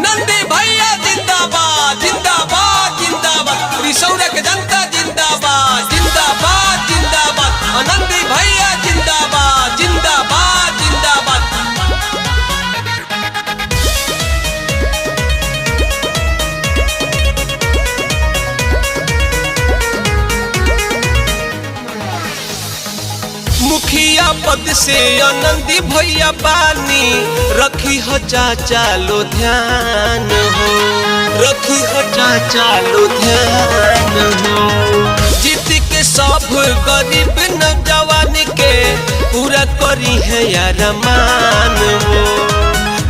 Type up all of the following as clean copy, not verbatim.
नंदी भैया जिंदाबाद जिंदाबाद जिंदाबाद। रिसौरा के जनता जिंदाबाद जिंदाबाद जिंदाबाद। नंदी भैया जिंदाबाद जिंदाबाद जिंदाबाद। मुखिया पद से आनंदी भैया बानी, रखी हो चाचा लो ध्यान हो, रखी हो चाचा लो ध्यान हो। जीत के सब गरीब नौजवान के पूरा करी है यार मान हो।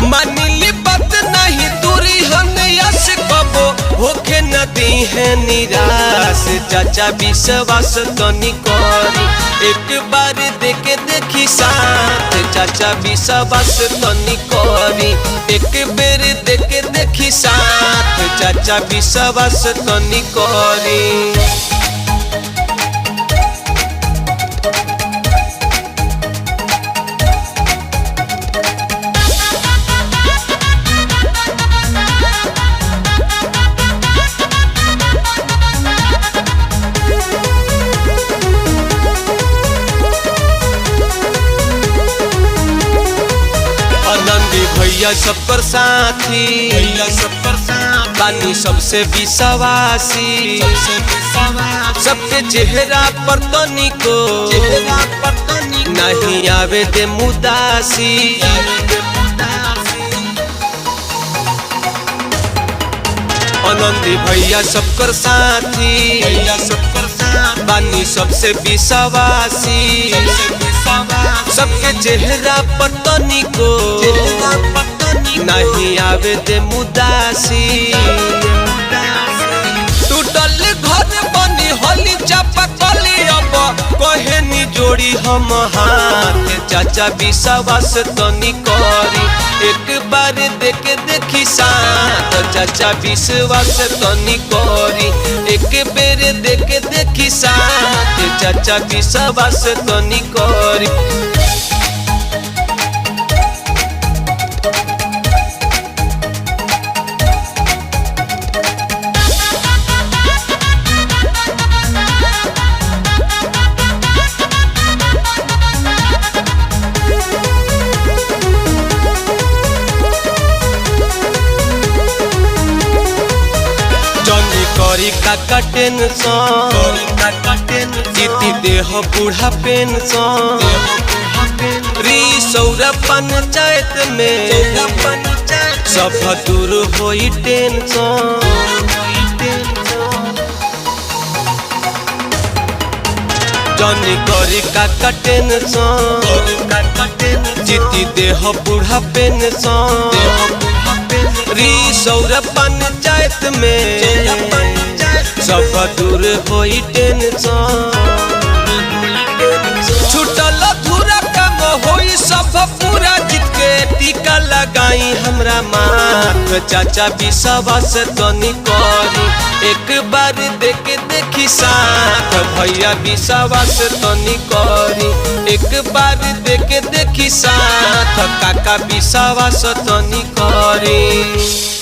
मानिली बात नहीं दूरी हन यश कबो होके नदी है निराश। चाचा विश्वास तनी करी एक बार देखे देखी साथ। चाचा विश्वास तनी करी एक बेर देखे देखी साथ। चाचा विश्वास तनी करी। भैया सब पर साथी, भैया सब पर साथी बानी सबसे विश्वासी, सबके चेहरा पर तनी को नहीं आवे दे मुदासी। आनंदी भैया सब कर साथी, भैया सब कर साथी बानी सबसे विश्वासी, सबके चेहरा पर तनी को नहीं आवे दे मुदासी। टूटल घर बनी होली चापा कली अब कहे नी जोड़ी हम हाथ। चाचा विश्वास तनी करी एक बार देखे देखी साथ। चाचा विश्वास तनी करी एक बेर देखे देखी साथ। चाचा विश्वास तनी करी। करी काका टेंशन, जीती देह बूढ़ा पेंशन। रिसौरा पंचायत में सब दूर होई टेंशन। जनी करी काका टेंशन, जीती देह बूढ़ा पेंशन। रिसौरा पंचायत में सब दूर होई टेंशन। छूटल अधूरा काम होई सब पूरा। जीत के टीका लगाई हमरा माथ। चाचा विश्वास तनी करी एक बार देखे देखी साथ। भैया विश्वास तनी करी एक बार देखे देखी साथ। काका विश्वास तनी करी।